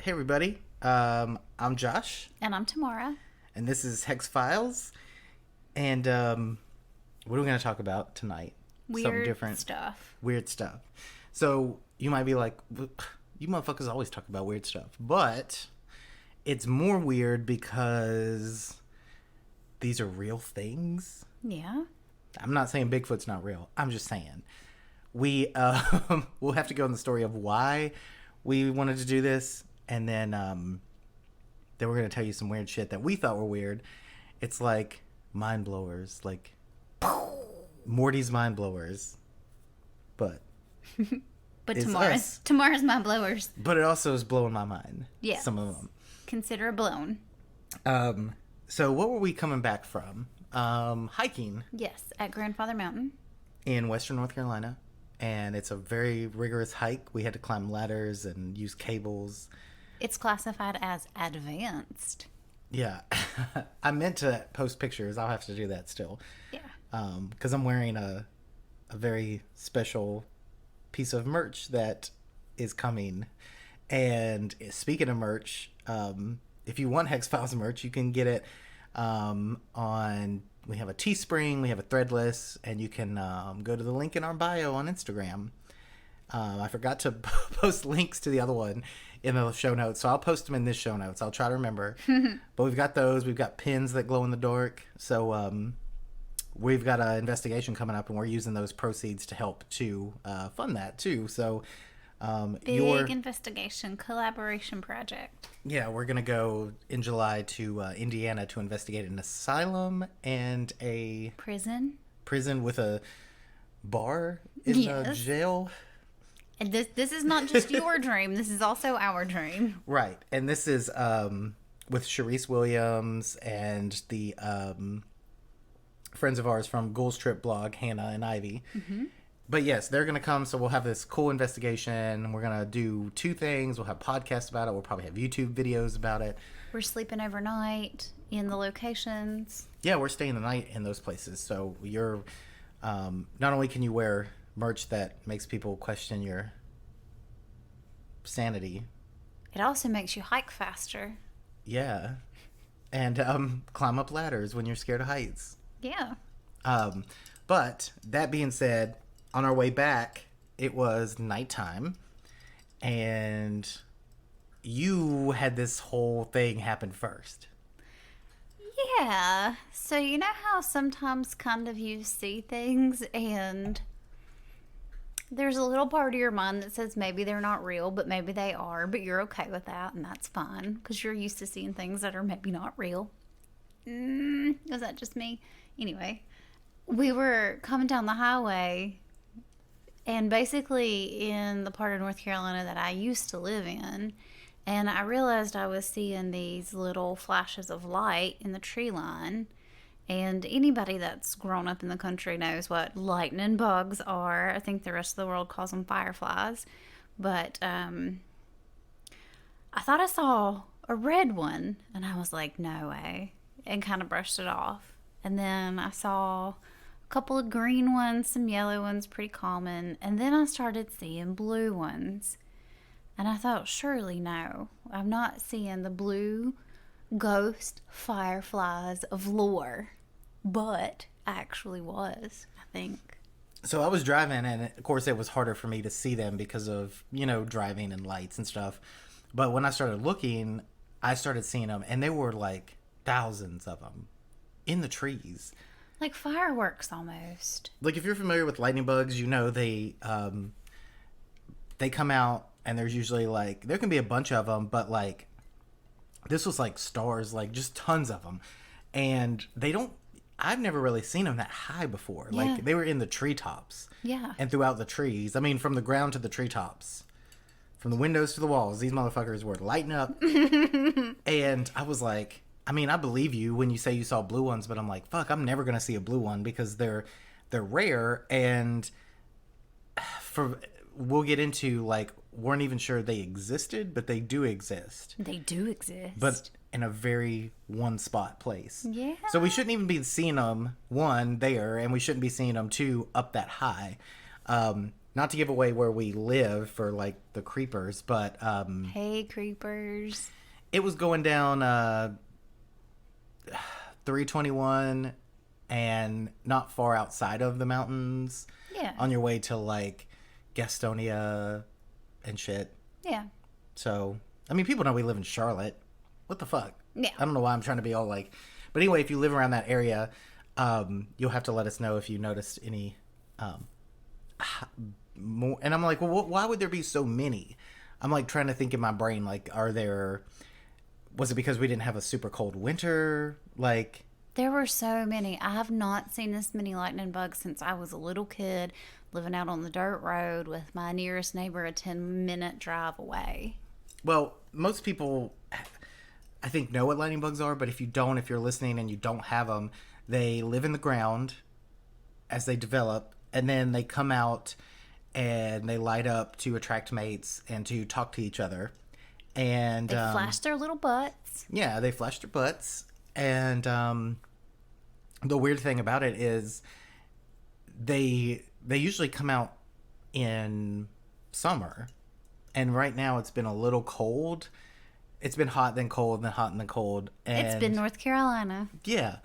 Hey everybody, I'm Josh, And I'm Tamara. and this is Hex-Files, and what are we going to talk about tonight? Something Weird different. stuff. Weird stuff. So, you might be like, you motherfuckers always talk about weird stuff, but it's more weird because these are real things. Yeah. I'm not saying Bigfoot's not real. I'm just saying we'll have to go in the story of why we wanted to do this, and then we're going to tell you some weird shit that we thought were weird. It's like Mindblowers, like Morty's Mindblowers, but it's us. Tomorrow's my blowers. But it also is blowing my mind. Yeah. Some of them. Consider it blown. So what were we coming back from? Hiking Yes, at Grandfather Mountain. in Western North Carolina, and it's a very rigorous hike. We had to climb ladders and use cables. It's classified as advanced. Yeah. I meant to post pictures. I'll have to do that still. Yeah. Because I'm wearing a very special piece of merch that is coming. And speaking of merch, if you want Hex-Files merch, you can get it on... We have a Teespring, we have a Threadless, and you can go to the link in our bio on Instagram. I forgot to post links to the other one in the show notes, so I'll post them in this show notes. I'll try to remember. But we've got those. We've got pins that glow in the dark. So we've got an investigation coming up, and we're using those proceeds to help to fund that too. So Big investigation collaboration project. yeah, we're going to go in July to Indiana to investigate an asylum and a Prison. prison with a bar in the Yes. jail. And this is not just your dream. This is also our dream. Right. And this is with Sharice Williams and the friends of ours from Ghouls Trip blog, Hannah and Ivy. Mm-hmm. But yes, they're going to come, so we'll have this cool investigation. We're going to do two things. We'll have podcasts about it. We'll probably have YouTube videos about it. We're sleeping overnight in the locations. Yeah, we're staying the night in those places. So you're not only can you wear merch that makes people question your sanity. It also makes you hike faster. Yeah. And climb up ladders when you're scared of heights. Yeah. But that being said, on our way back, it was nighttime, and you had this whole thing happen first. Yeah. So you know how sometimes kind of you see things and there's a little part of your mind that says maybe they're not real, but maybe they are, but you're okay with that, and that's fine because you're used to seeing things that are maybe not real. Is that just me? Anyway, we were coming down the highway, and basically in the part of North Carolina that I used to live in, and I realized I was seeing these little flashes of light in the tree line. And anybody that's grown up in the country knows what lightning bugs are. I think the rest of the world calls them fireflies. But I thought I saw a red one, and I was like, no way, and kind of brushed it off. And then I saw a couple of green ones, some yellow ones, pretty common. And then I started seeing blue ones. And I thought, surely no, I'm not seeing the blue ghost fireflies of lore. But I actually was, I think. So I was driving, and of course it was harder for me to see them because of, driving and lights and stuff. But when I started looking, I started seeing them, and they were like thousands of them in the trees. Like fireworks almost. Like if you're familiar with lightning bugs, they come out, and there's usually like, there can be a bunch of them, but like this was like stars, like just tons of them. And I've never really seen them that high before. Yeah. Like they were in the treetops. Yeah. And throughout the trees. I mean, from the ground to the treetops. From the windows to the walls, these motherfuckers were lighting up. And I was like, I mean, I believe you when you say you saw blue ones, but I'm like, fuck, I'm never gonna see a blue one because they're rare, and we'll get into like, weren't even sure they existed, but they do exist. They do exist. But in a very one spot place. Yeah. So we shouldn't even be seeing them, one, there, and we shouldn't be seeing them, two, up that high. not to give away where we live for like the creepers, but Hey, creepers. it was going down 321 and not far outside of the mountains. Yeah. On your way to like Gastonia and shit. Yeah. So, I mean, people know we live in Charlotte. What the fuck? Yeah. I don't know why I'm trying to be all like... But anyway, if you live around that area, you'll have to let us know if you noticed any more. And I'm like, well, why would there be so many? I'm like trying to think in my brain, like, are there... Was it because we didn't have a super cold winter? Like... There were so many. I have not seen this many lightning bugs since I was a little kid living out on the dirt road with my nearest neighbor a 10-minute drive away. Well, most people, I think, know what lightning bugs are, but if you don't, if you're listening and you don't have them, they live in the ground as they develop, and then they come out and they light up to attract mates and to talk to each other. And They flash their little butts. yeah, they flash their butts. And the weird thing about it is they usually come out in summer. And right now it's been a little cold. It's been hot, then cold, then hot, and then cold. And It's been North Carolina. yeah.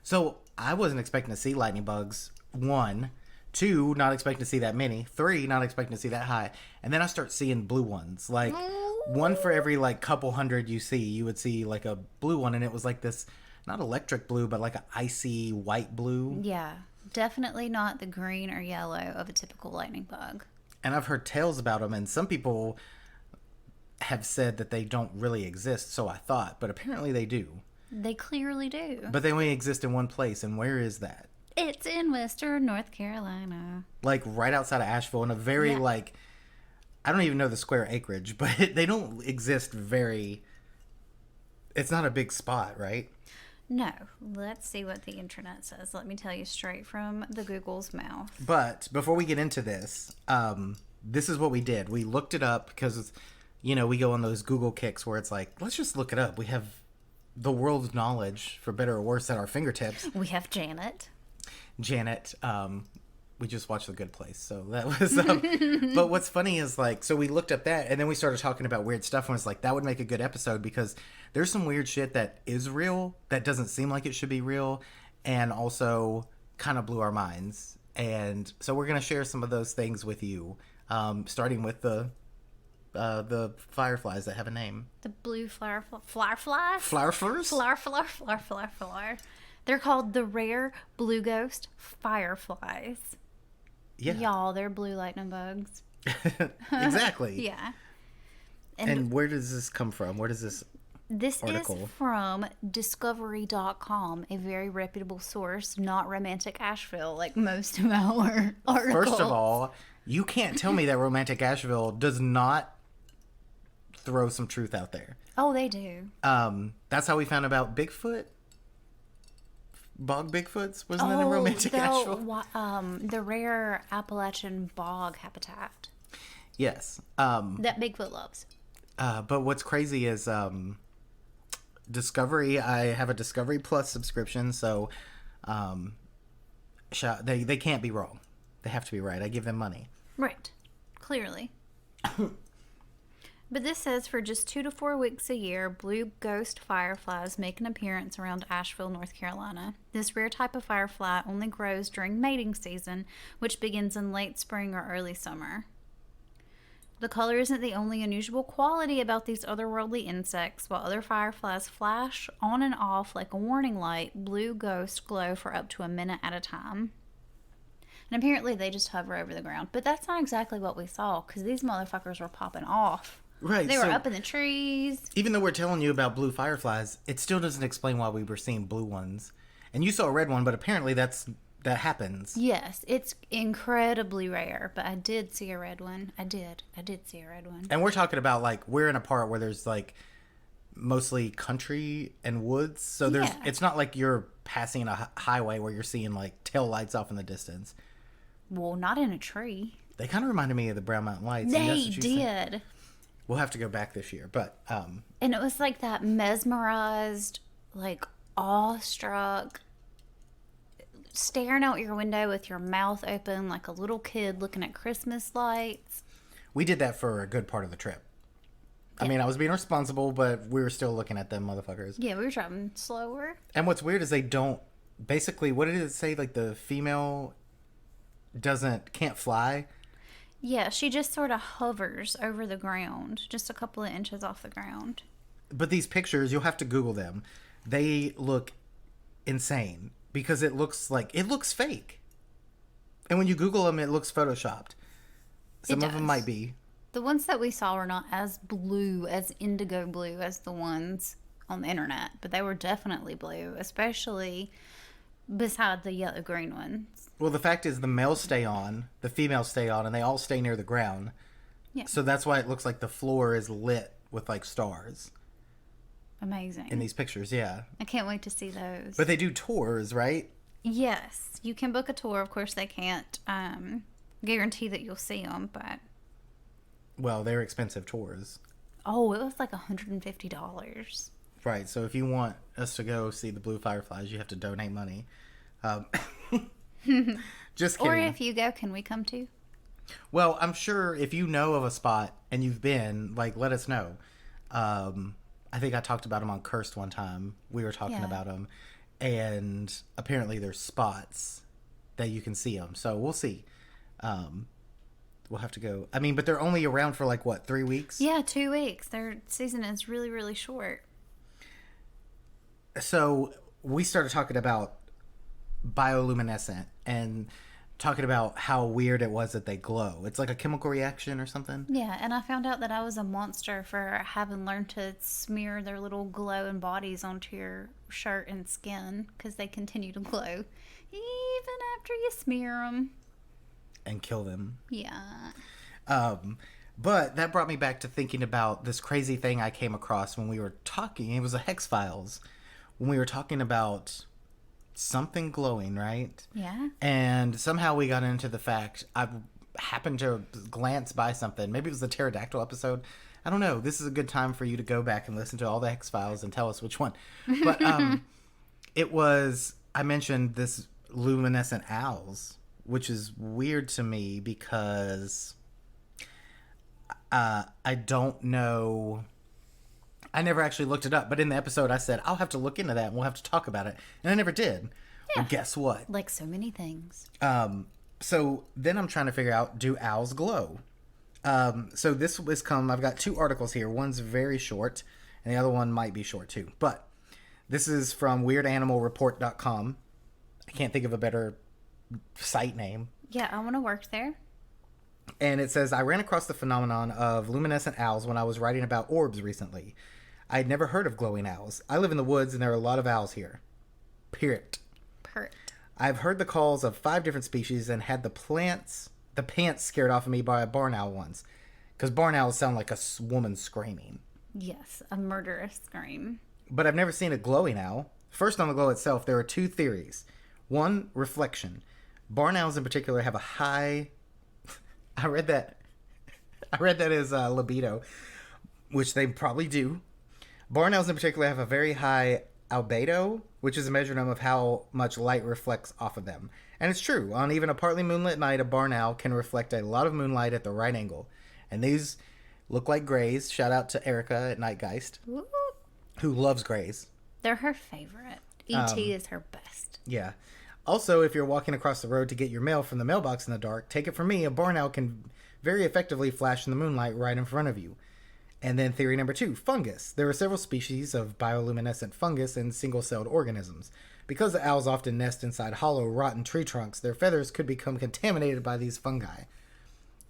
So I wasn't expecting to see lightning bugs. 1. 2, not expecting to see that many. 3, not expecting to see that high. And then I start seeing blue ones. Like, one for every, like, couple hundred you see, you would see, like, a blue one. And it was like this, not electric blue, but like an icy white blue. Yeah. Definitely not the green or yellow of a typical lightning bug. And I've heard tales about them. And some people have said that they don't really exist. So I thought. But apparently they do. They clearly do. But they only exist in one place. And where is that? It's in Western North Carolina. Like right outside of Asheville in a very Yeah. like, I don't even know the square acreage, but they don't exist very, it's not a big spot, right? No. Let's see what the internet says. Let me tell you straight from the Google's mouth. But before we get into this, this is what we did. We looked it up because, you know, we go on those Google kicks where it's like, let's just look it up. We have the world's knowledge, for better or worse, at our fingertips. We have Janet. We just watched The Good Place, so that was but what's funny is like, so we looked up that and then we started talking about weird stuff and was like, that would make a good episode because there's some weird shit that is real that doesn't seem like it should be real and also kind of blew our minds. And so we're going to share some of those things with you, starting with the fireflies that have a name. The blue fireflies? Fireflies? Flower. They're called the rare blue ghost fireflies. Yeah. Y'all, they're blue lightning bugs. Exactly. Yeah. And where does this come from? Where does this article is from discovery.com, a very reputable source, not Romantic Asheville like most of our articles. First of all, you can't tell me that Romantic Asheville does not throw some truth out there. Oh, they do. That's how we found about Bigfoot. Bog Bigfoots? Wasn't that in Romantic Asheville? The rare Appalachian bog habitat Yes. that Bigfoot loves. But what's crazy is Discovery. I have a Discovery Plus subscription, so they can't be wrong. They have to be right. I give them money. Right. Clearly. But this says for just 2 to 4 weeks a year, blue ghost fireflies make an appearance around Asheville, North Carolina. This rare type of firefly only grows during mating season, which begins in late spring or early summer. The color isn't the only unusual quality about these otherworldly insects. While other fireflies flash on and off like a warning light, blue ghosts glow for up to a minute at a time. And apparently they just hover over the ground. But that's not exactly what we saw, because these motherfuckers were popping off. Right. They were up in the trees. Even though we're telling you about blue fireflies, it still doesn't explain why we were seeing blue ones. And you saw a red one, but apparently that happens. Yes, it's incredibly rare, but I did see a red one. I did see a red one. And we're talking about, like, we're in a part where there's, like, mostly country and woods. So it's not like you're passing a highway where you're seeing, like, tail lights off in the distance. Well, not in a tree. They kind of reminded me of the Brown Mountain Lights. They did. We'll have to go back this year, but... And it was like that mesmerized, like, awestruck, staring out your window with your mouth open like a little kid looking at Christmas lights. We did that for a good part of the trip. Yeah. I mean, I was being responsible, but we were still looking at them motherfuckers. Yeah, we were driving slower. And what's weird is they don't... Basically, what did it say? Like, the female can't fly? Yeah, she just sort of hovers over the ground, just a couple of inches off the ground. But these pictures, you'll have to Google them. They look insane because it looks fake. And when you Google them, it looks photoshopped. Some of them might be. The ones that we saw were not as blue, as indigo blue as the ones on the internet, but they were definitely blue, especially beside the yellow-green ones. Well, the fact is the males stay on, the females stay on, and they all stay near the ground. Yeah. So that's why it looks like the floor is lit with, like, stars. Amazing. In these pictures, yeah. I can't wait to see those. But they do tours, right? Yes. You can book a tour. Of course, they can't guarantee that you'll see them, but... Well, they're expensive tours. Oh, it was like $150. Right, so if you want us to go see the blue fireflies, you have to donate money. Just kidding. Or if you go, can we come too? Well, I'm sure if you know of a spot and you've been, like, let us know. I think I talked about them on Cursed one time. We were talking about them. And apparently there's spots that you can see them. So we'll see. We'll have to go. I mean, but they're only around for, like, what, 3 weeks? Yeah, 2 weeks. Their season is really, really short. So we started talking about bioluminescent and talking about how weird it was that they glow. It's like a chemical reaction or something. Yeah, and I found out that I was a monster for having learned to smear their little glowing bodies onto your shirt and skin because they continue to glow even after you smear them. And kill them. Yeah. But that brought me back to thinking about this crazy thing I came across when we were talking. It was a Hex-Files. When we were talking about something glowing, right? Yeah. And somehow we got into the fact, I happened to glance by something. Maybe it was the pterodactyl episode. I don't know. This is a good time for you to go back and listen to all the Hex-Files and tell us which one. But it was, I mentioned this luminescent owls, which is weird to me because I don't know. I never actually looked it up, but in the episode I said, I'll have to look into that and we'll have to talk about it. And I never did. Yeah. Well, guess what? Like so many things. So then I'm trying to figure out, do owls glow? So this was I've got 2 articles here. One's very short and the other one might be short too. But this is from weirdanimalreport.com. I can't think of a better site name. Yeah, I want to work there. And it says, I ran across the phenomenon of luminescent owls when I was writing about orbs recently. I had never heard of glowing owls. I live in the woods and there are a lot of owls here. Period. I've heard the calls of 5 different species and had the pants scared off of me by a barn owl once. Because barn owls sound like a woman screaming. Yes, a murderous scream. But I've never seen a glowing owl. First, on the glow itself, there are 2 theories. One, reflection. Barn owls in particular have a high... I read that as libido, which they probably do. Barn owls in particular have a very high albedo, which is a measurement of how much light reflects off of them. And it's true. On even a partly moonlit night, a barn owl can reflect a lot of moonlight at the right angle. And these look like grays. Shout out to Erica at Nightgeist, who loves grays. They're her favorite. E.T. is her best. Yeah. Also, if you're walking across the road to get your mail from the mailbox in the dark, take it from me, a barn owl can very effectively flash in the moonlight right in front of you. And then theory number 2, fungus. There are several species of bioluminescent fungus in single-celled organisms. Because the owls often nest inside hollow, rotten tree trunks, their feathers could become contaminated by these fungi.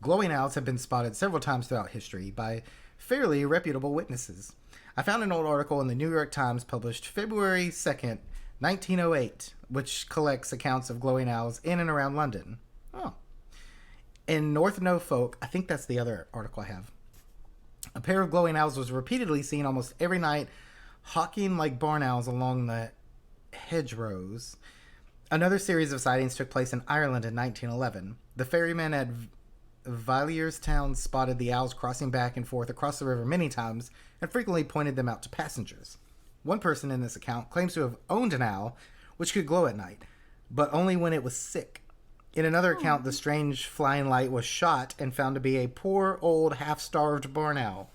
Glowing owls have been spotted several times throughout history by fairly reputable witnesses. I found an old article in the New York Times published February 2nd, 1908, which collects accounts of glowing owls in and around London. Oh. In North Norfolk, I think that's the other article I have, a pair of glowing owls was repeatedly seen almost every night, hawking like barn owls along the hedgerows. Another series of sightings took place in Ireland in 1911. The ferryman at Villierstown spotted the owls crossing back and forth across the river many times and frequently pointed them out to passengers. One person in this account claims to have owned an owl which could glow at night. but only when it was sick. In another account, the strange flying light was shot and found to be a poor, old, half-starved barn owl.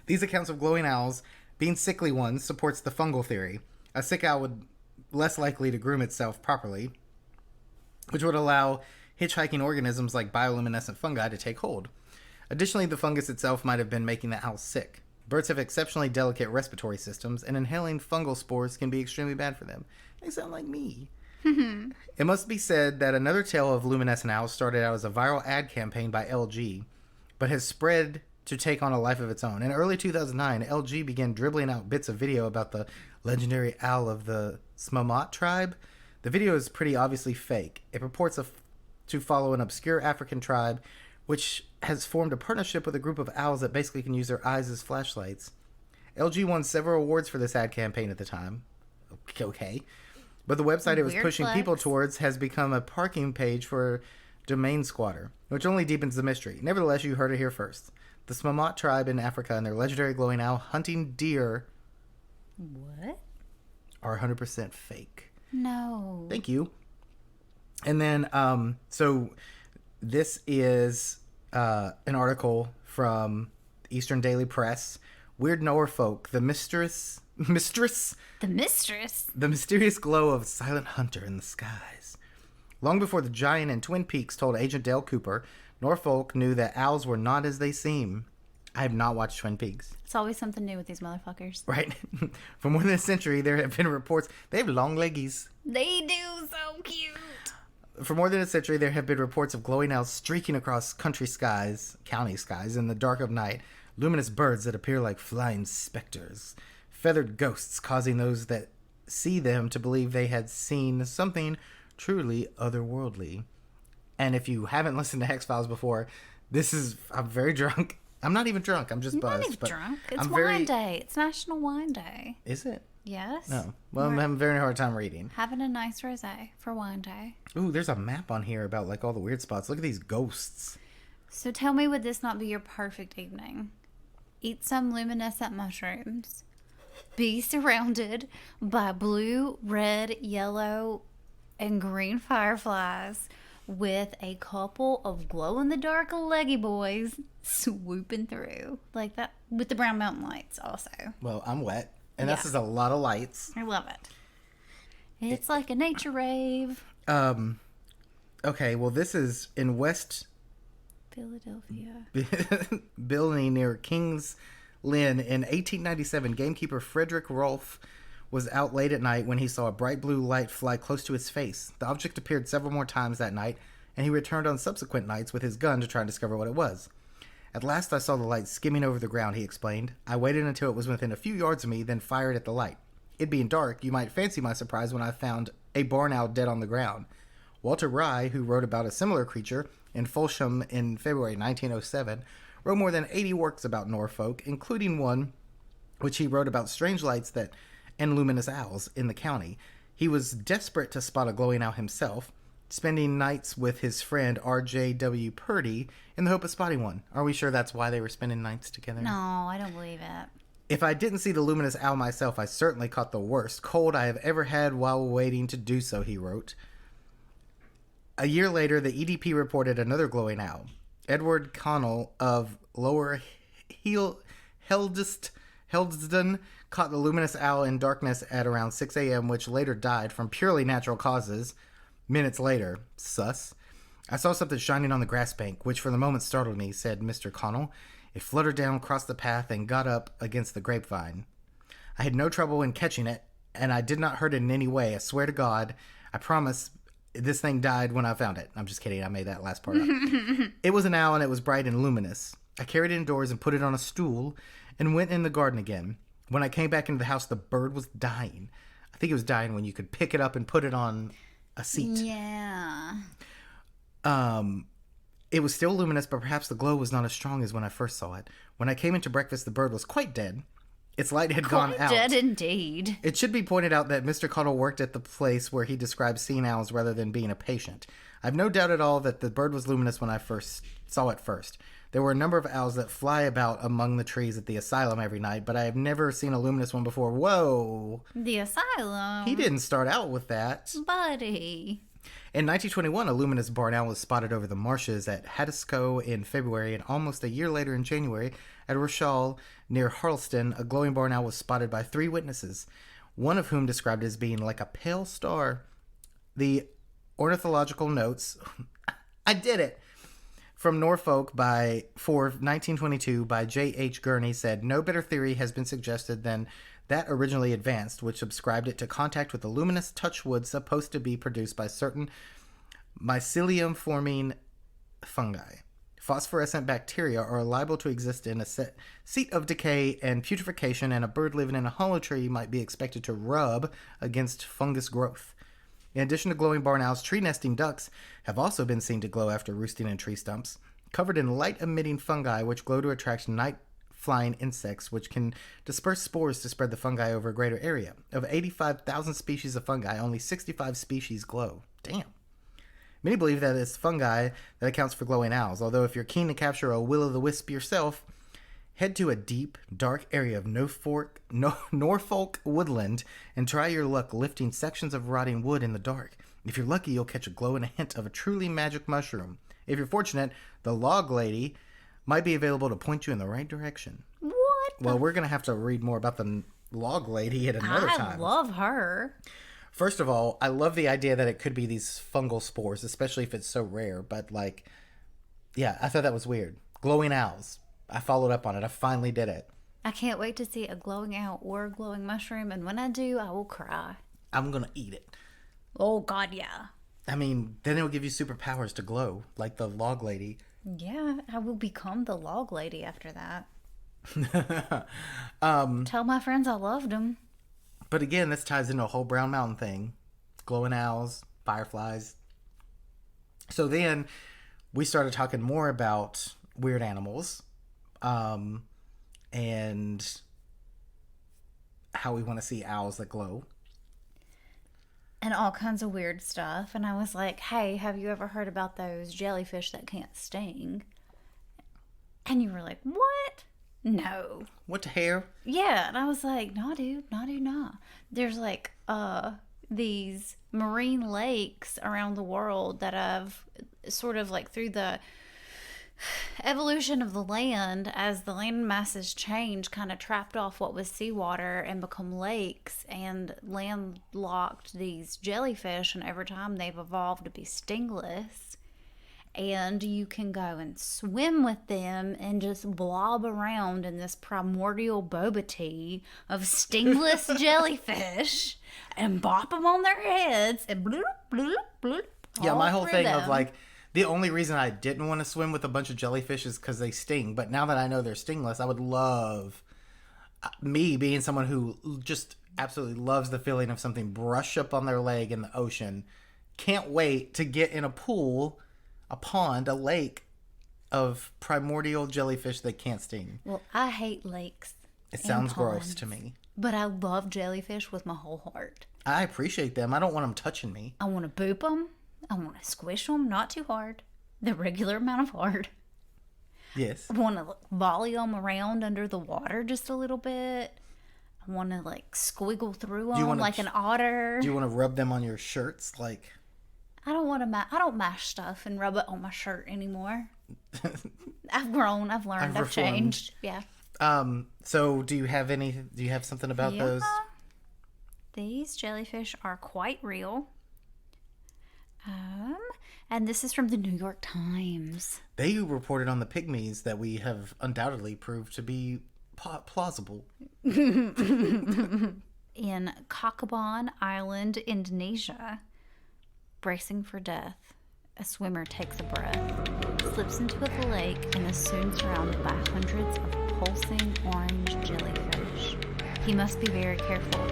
These accounts of glowing owls being sickly ones supports the fungal theory. A sick owl would less likely to groom itself properly, which would allow hitchhiking organisms like bioluminescent fungi to take hold. Additionally, the fungus itself might have been making the owl sick. Birds have exceptionally delicate respiratory systems, and inhaling fungal spores can be extremely bad for them. They sound like me. It must be said that another tale of luminescent owls started out as a viral ad campaign by LG, but has spread to take on a life of its own. In early 2009, LG began dribbling out bits of video about the legendary owl of the Smamot tribe. The video is pretty obviously fake. It purports to follow an obscure African tribe which has formed a partnership with a group of owls that basically can use their eyes as flashlights. LG won several awards for this ad campaign at the time. Okay. But the website it was pushing people towards has become a parking page for domain squatter, which only deepens the mystery. Nevertheless, you heard it here first. The Smamot tribe in Africa and their legendary glowing owl hunting deer are 100% fake. No. Thank you. And then, so this is an article from Eastern Daily Press. Weird Norfolk, the mysterious glow of a silent hunter in the skies. Long before the giant in Twin Peaks told Agent Dale Cooper, Norfolk knew that owls were not as they seem. I have not watched Twin Peaks. It's always something new with these motherfuckers. Right. For more than a century, there have been reports. They have long leggies. They do, so cute. For more than a century, there have been reports of glowing owls streaking across county skies, in the dark of night. Luminous birds that appear like flying specters. Feathered ghosts causing those that see them to believe they had seen something truly otherworldly. And if you haven't listened to Hex-Files before, I'm very drunk. I'm not even drunk. I'm just buzzed. Not even drunk. It's wine day. It's National Wine Day. Is it? Yes. No. Well, I'm having a very hard time reading. Having a nice rosé for wine day. Ooh, there's a map on here about like all the weird spots. Look at these ghosts. So tell me, would this not be your perfect evening? Eat some luminescent mushrooms. Be surrounded by blue, red, yellow, and green fireflies with a couple of glow-in-the-dark leggy boys swooping through. Like that with the Brown Mountain Lights also. Well, I'm wet. And that's just a lot of lights. I love it. It's like a nature rave. Okay, well, this is in West Philadelphia. building near Kings Lynn. In 1897, gamekeeper Frederick Rolfe was out late at night when he saw a bright blue light fly close to his face. The object appeared several more times that night, and he returned on subsequent nights with his gun to try and discover what it was. At last I saw the light skimming over the ground, he explained. I waited until it was within a few yards of me, then fired at the light. It being dark, you might fancy my surprise when I found a barn owl dead on the ground. Walter Rye, who wrote about a similar creature in Fulsham in February 1907, wrote more than 80 works about Norfolk, including one which he wrote about strange lights and luminous owls in the county. He was desperate to spot a glowing owl himself, spending nights with his friend R.J.W. Purdy in the hope of spotting one. Are we sure that's why they were spending nights together? No, I don't believe it. If I didn't see the luminous owl myself, I certainly caught the worst cold I have ever had while waiting to do so, he wrote. A year later, the EDP reported another glowing owl. Edward Connell of Lower Heldeston caught the luminous owl in darkness at around 6 a.m., which later died from purely natural causes. Minutes later, sus. I saw something shining on the grass bank, which for the moment startled me, said Mr. Connell. It fluttered down across the path and got up against the grapevine. I had no trouble in catching it, and I did not hurt it in any way. I swear to God, I promise this thing died when I found it. I'm just kidding. I made that last part up. It was an owl, and it was bright and luminous. I carried it indoors and put it on a stool and went in the garden again. When I came back into the house, the bird was dying. I think it was dying when you could pick it up and put it on a seat. Yeah. It was still luminous, but perhaps the glow was not as strong as when I first saw it. When I came into breakfast, the bird was quite dead. Its light had gone out. Dead indeed. It should be pointed out that Mr. Connell worked at the place where he described seeing owls rather than being a patient. I have no doubt at all that the bird was luminous when I first saw it first. There were a number of owls that fly about among the trees at the asylum every night, but I have never seen a luminous one before. Whoa. The asylum? He didn't start out with that. Buddy. In 1921, a luminous barn owl was spotted over the marshes at Haddiscoe in February, and almost a year later in January, at Rochelle near Harleston, a glowing barn owl was spotted by 3 witnesses, one of whom described it as being like a pale star. The ornithological notes, I did it, from Norfolk for 1922 by J.H. Gurney said, no better theory has been suggested than that originally advanced, which ascribed it to contact with the luminous touchwood supposed to be produced by certain mycelium-forming fungi. Phosphorescent bacteria are liable to exist in a seat of decay and putrefaction, and a bird living in a hollow tree might be expected to rub against fungus growth. In addition to glowing barn owls, tree-nesting ducks have also been seen to glow after roosting in tree stumps, covered in light-emitting fungi which glow to attract night-flying insects, which can disperse spores to spread the fungi over a greater area. Of 85,000 species of fungi, only 65 species glow. Damn. Many believe that it's fungi that accounts for glowing owls, although if you're keen to capture a will-o'-the-wisp yourself, head to a deep, dark area of Norfolk woodland and try your luck lifting sections of rotting wood in the dark. If you're lucky, you'll catch a glow and a hint of a truly magic mushroom. If you're fortunate, the log lady might be available to point you in the right direction. What? Well, we're going to have to read more about the log lady at another time. I love her. First of all, I love the idea that it could be these fungal spores, especially if it's so rare. But, like, yeah, I thought that was weird. Glowing owls. I followed up on it. I finally did it. I can't wait to see a glowing owl or a glowing mushroom, and when I do, I will cry. I'm going to eat it. Oh, God, yeah. I mean, then it'll give you superpowers to glow, like the log lady. Yeah, I will become the log lady after that. Tell my friends I loved them. But again, this ties into a whole Brown Mountain thing. Glowing owls, fireflies. So then we started talking more about weird animals. And how we want to see owls that glow. And all kinds of weird stuff. And I was like, hey, have you ever heard about those jellyfish that can't sting? And you were like, what? No. What the hell? Yeah. And I was like, nah, dude, nah. There's like these marine lakes around the world that have sort of like through the evolution of the land, as the land masses change, kind of trapped off what was seawater and become lakes and landlocked these jellyfish, and over time they've evolved to be stingless, and you can go and swim with them and just blob around in this primordial boba tea of stingless jellyfish and bop them on their heads and bloop, bloop, bloop. Yeah, my whole thing of like, the only reason I didn't want to swim with a bunch of jellyfish is because they sting. But now that I know they're stingless, I would love, me being someone who just absolutely loves the feeling of something brush up on their leg in the ocean. Can't wait to get in a pool, a pond, a lake of primordial jellyfish that can't sting. Well, I hate lakes. It sounds gross to me. But I love jellyfish with my whole heart. I appreciate them. I don't want them touching me. I want to boop them. I want to squish them, not too hard. The regular amount of hard. Yes. I want to volley them around under the water just a little bit. I want to like squiggle through them like an otter. Do you want to rub them on your shirts? Like, I don't want to. I don't mash stuff and rub it on my shirt anymore. I've grown. I've learned. I've changed. Yeah. So do you have something about those? These jellyfish are quite real. And this is from the New York Times. They reported on the pygmies that we have undoubtedly proved to be plausible. In Kakabon Island, Indonesia, bracing for death, a swimmer takes a breath, slips into the lake, and is soon surrounded by hundreds of pulsing orange jellyfish. He must be very careful,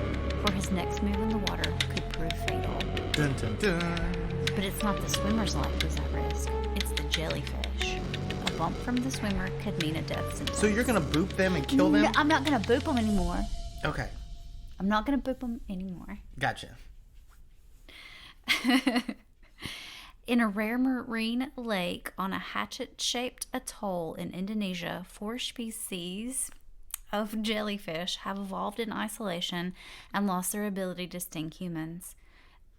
for his next move in the water could prove fatal. Dun, dun, dun. But it's not the swimmer's life who's at risk. It's the jellyfish. A bump from the swimmer could mean a death sentence. So you're going to boop them and kill them? No, I'm not going to boop them anymore. Okay. I'm not going to boop them anymore. Gotcha. In a rare marine lake on a hatchet-shaped atoll in Indonesia, 4 species of jellyfish have evolved in isolation and lost their ability to sting humans.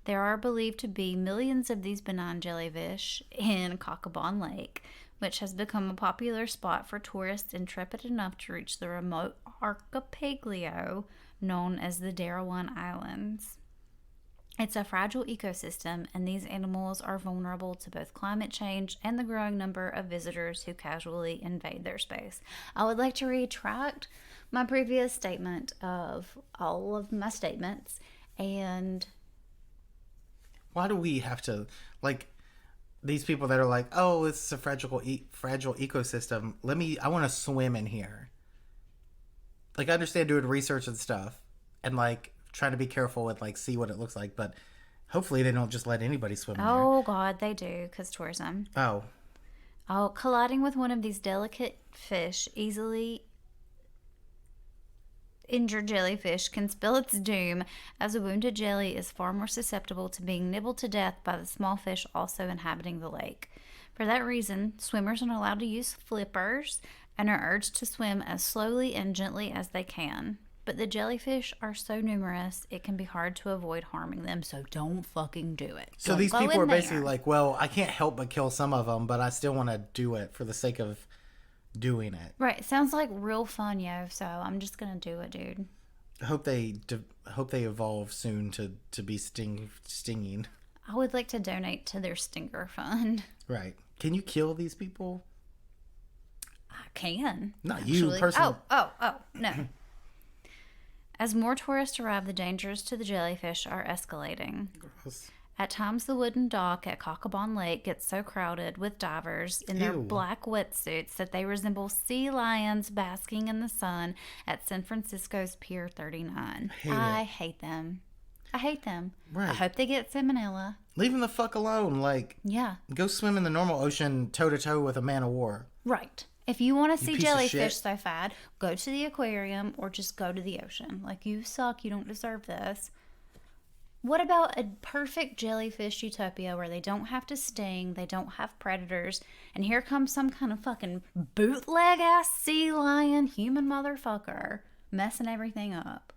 There are believed to be millions of these benign jellyfish in Cockabon Lake, which has become a popular spot for tourists intrepid enough to reach the remote archipelago known as the Derawan Islands. It's a fragile ecosystem, and these animals are vulnerable to both climate change and the growing number of visitors who casually invade their space. I would like to retract my previous statement of all of my statements. And why do we have to, like, these people that are like, oh, it's a fragile ecosystem. I want to swim in here. Like, I understand doing research and stuff, and like trying to be careful and like see what it looks like, but hopefully they don't just let anybody swim in there. Oh God, they do, because tourism. Oh, colliding with one of these delicate fish, easily injured jellyfish can spell its doom, as a wounded jelly is far more susceptible to being nibbled to death by the small fish also inhabiting the lake. For that reason, swimmers are allowed to use flippers and are urged to swim as slowly and gently as they can. But the jellyfish are so numerous, it can be hard to avoid harming them, so don't fucking do it. So these people are basically like, well, I can't help but kill some of them, but I still want to do it for the sake of doing it. Right. Sounds like real fun, yo, so I'm just going to do it, dude. I hope they evolve soon to be stinging. I would like to donate to their stinger fund. Right. Can you kill these people? I can. Not actually. you personally. Oh, no. As more tourists arrive, the dangers to the jellyfish are escalating. Gross. At times, the wooden dock at Cockabon Lake gets so crowded with divers in their black wetsuits that they resemble sea lions basking in the sun at San Francisco's Pier 39. I hate them. Right. I hope they get salmonella. Leave them the fuck alone. Like, yeah. Go swim in the normal ocean toe-to-toe with a man of war. Right. If you want to see jellyfish so bad, go to the aquarium or just go to the ocean. Like, you suck. You don't deserve this. What about a perfect jellyfish utopia where they don't have to sting, they don't have predators, and here comes some kind of fucking bootleg-ass sea lion human motherfucker messing everything up?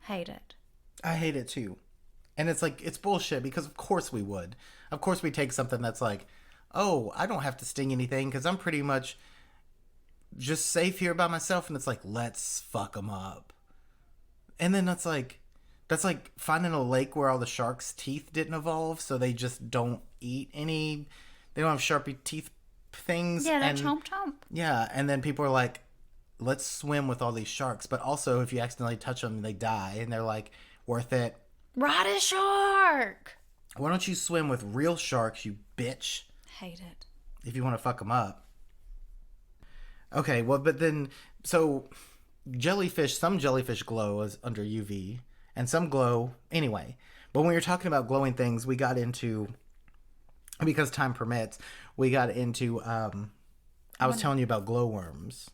Hate it. I hate it too. And it's like, it's bullshit, because of course we would. Of course we take something that's like, oh, I don't have to sting anything because I'm pretty much just safe here by myself. And it's like, let's fuck them up. And then that's like finding a lake where all the sharks' teeth didn't evolve, so they just don't eat any. They don't have sharpie teeth things. Yeah, they're chomp chomp. Yeah, and then people are like, let's swim with all these sharks. But also, if you accidentally touch them, they die. And they're like, worth it. Ride a shark! Why don't you swim with real sharks, you bitch? Hate it. If you want to fuck them up. Okay, well, but then, so some jellyfish glow as under UV, and some glow anyway. But when you're talking about glowing things, we got into, because time permits, we got into, I was telling you about glowworms.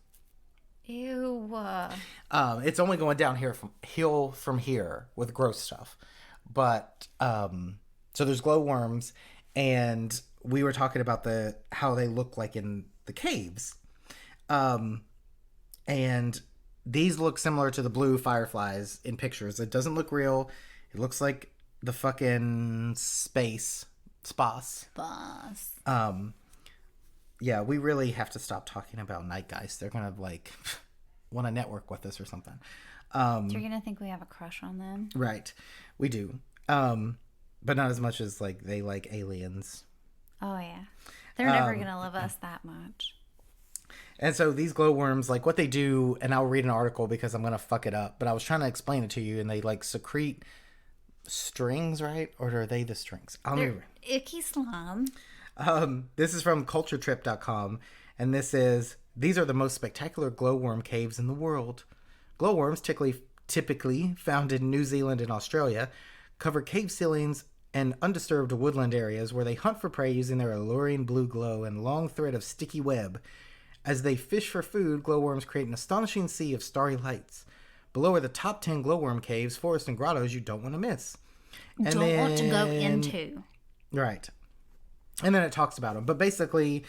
Ew. It's only going downhill from here with gross stuff. But, so there's glowworms, and we were talking about how they look like in the caves. And these look similar to the blue fireflies in pictures. It doesn't look real. It looks like the fucking spas. Yeah, we really have to stop talking about night guys. They're gonna like want to network with us or something. You're gonna think we have a crush on them, right? We do, but not as much as like they like aliens. Oh yeah, they're never gonna love us that much. And so these glowworms, like what they do, and I'll read an article because I'm going to fuck it up, but I was trying to explain it to you, and they like secrete strings, right? Or are they the strings? They're icky slime. This is from culturetrip.com, and these are the most spectacular glowworm caves in the world. Glowworms, typically found in New Zealand and Australia, cover cave ceilings and undisturbed woodland areas where they hunt for prey using their alluring blue glow and long thread of sticky web. As they fish for food, glowworms create an astonishing sea of starry lights. Below are the top 10 glowworm caves, forests, and grottos you don't want to miss. Want to go into. Right. And then it talks about them. But basically,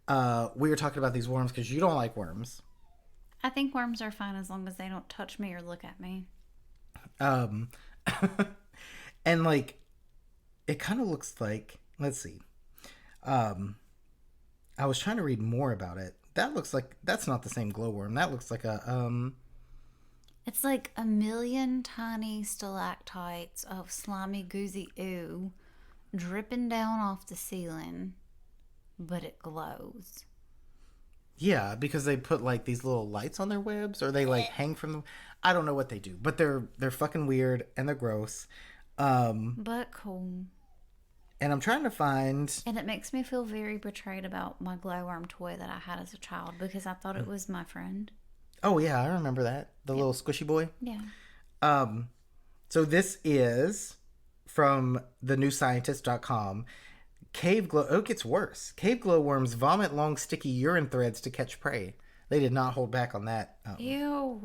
we were talking about these worms because you don't like worms. I think worms are fine as long as they don't touch me or look at me. Um, and like, it kind of looks like, let's see. I was trying to read more about it. That looks like, that's not the same glowworm. That looks like It's like a million tiny stalactites of slimy, goozy ooh dripping down off the ceiling, but it glows. yeah, because they put like these little lights on their webs, or they like hang from them. I don't know what they do, but they're fucking weird and they're gross. But cool. And I'm trying to find. And it makes me feel very betrayed about my glowworm toy that I had as a child because I thought it was my friend. Oh yeah, I remember that, the little squishy boy. Yeah. So this is from thenewscientist.com. Oh, it gets worse. Cave glowworms vomit long, sticky urine threads to catch prey. They did not hold back on that. Ew.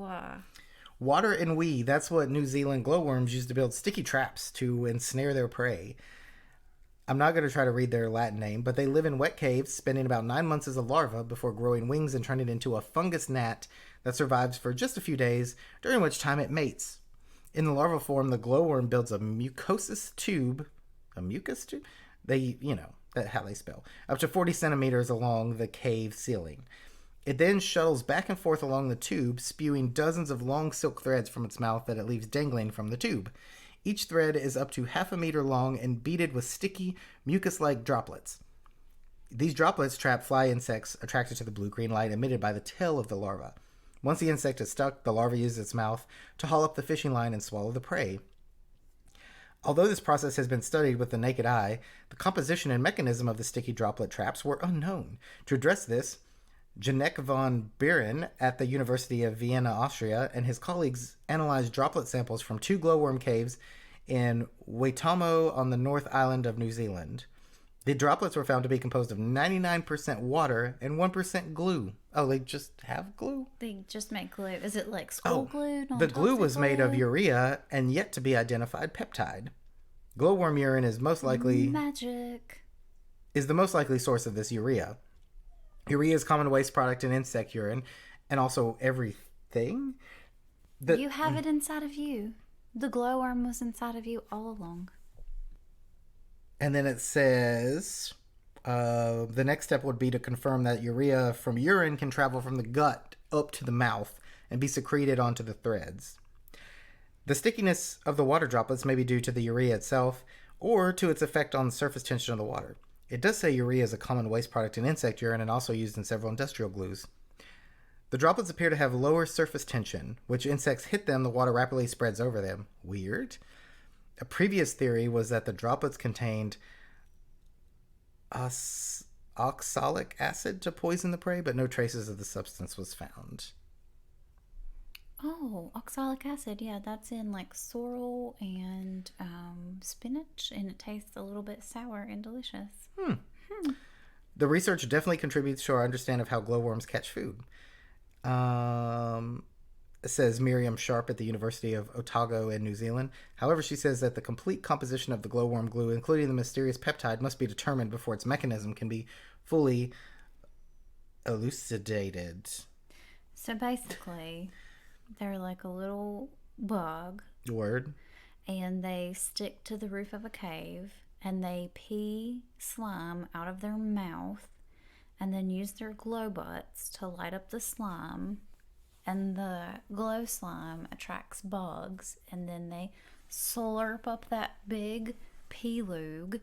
Water and wee. That's what New Zealand glowworms use to build sticky traps to ensnare their prey. I'm not going to try to read their Latin name, but they live in wet caves, spending about 9 months as a larva before growing wings and turning into a fungus gnat that survives for just a few days, during which time it mates. In the larval form, the glowworm builds a mucous tube. A mucus tube? That's how they spell. Up to 40 centimeters along the cave ceiling. It then shuttles back and forth along the tube, spewing dozens of long silk threads from its mouth that it leaves dangling from the tube. Each thread is up to half a meter long and beaded with sticky, mucus-like droplets. These droplets trap fly insects attracted to the blue-green light emitted by the tail of the larva. Once the insect is stuck, the larva uses its mouth to haul up the fishing line and swallow the prey. Although this process has been studied with the naked eye, the composition and mechanism of the sticky droplet traps were unknown. To address this, Janek von Bieren at the University of Vienna, Austria, and his colleagues analyzed droplet samples from 2 glowworm caves in Waitomo on the North Island of New Zealand. The droplets were found to be composed of 99% water and 1% glue. Oh, they just have glue? They just make glue. Is it like school glue? The glue was made of urea and yet to be identified peptide. Glowworm urine is magic. Is the most likely source of this urea. Urea is a common waste product in insect urine and also everything. You have it inside of you. The glowworm was inside of you all along. And then it says the next step would be to confirm that urea from urine can travel from the gut up to the mouth and be secreted onto the threads. The stickiness of the water droplets may be due to the urea itself or to its effect on the surface tension of the water. It does say urea is a common waste product in insect urine and also used in several industrial glues. The droplets appear to have lower surface tension, which insects hit them, the water rapidly spreads over them. Weird. A previous theory was that the droplets contained oxalic acid to poison the prey, but no traces of the substance was found. Oh, oxalic acid. Yeah, that's in like sorrel and spinach, and it tastes a little bit sour and delicious. The research definitely contributes to our understanding of how glowworms catch food. Says Miriam Sharp at the University of Otago in New Zealand. However, she says that the complete composition of the glowworm glue, including the mysterious peptide, must be determined before its mechanism can be fully elucidated. So basically, they're like a little bug. Word. And they stick to the roof of a cave, and they pee slime out of their mouth, and then use their glow butts to light up the slime. And the glow slime attracts bugs, and then they slurp up that big pee lug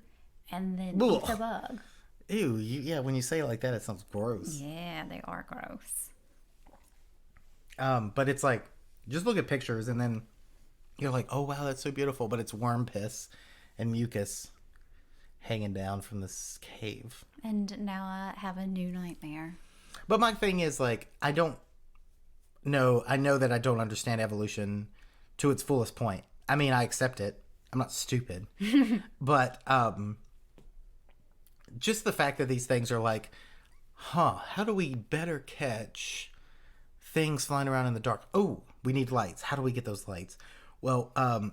and then eat the bug. Ew, yeah, when you say it like that, it sounds gross. Yeah, they are gross. But it's like, just look at pictures, and then you're like, oh, wow, that's so beautiful. But it's worm piss and mucus hanging down from this cave. And now I have a new nightmare. But my thing is, like, I know that I don't understand evolution to its fullest point. I mean, I accept it. I'm not stupid. But just the fact that these things are like, how do we better catch things flying around in the dark? Oh, we need lights. How do we get those lights? Well, I'm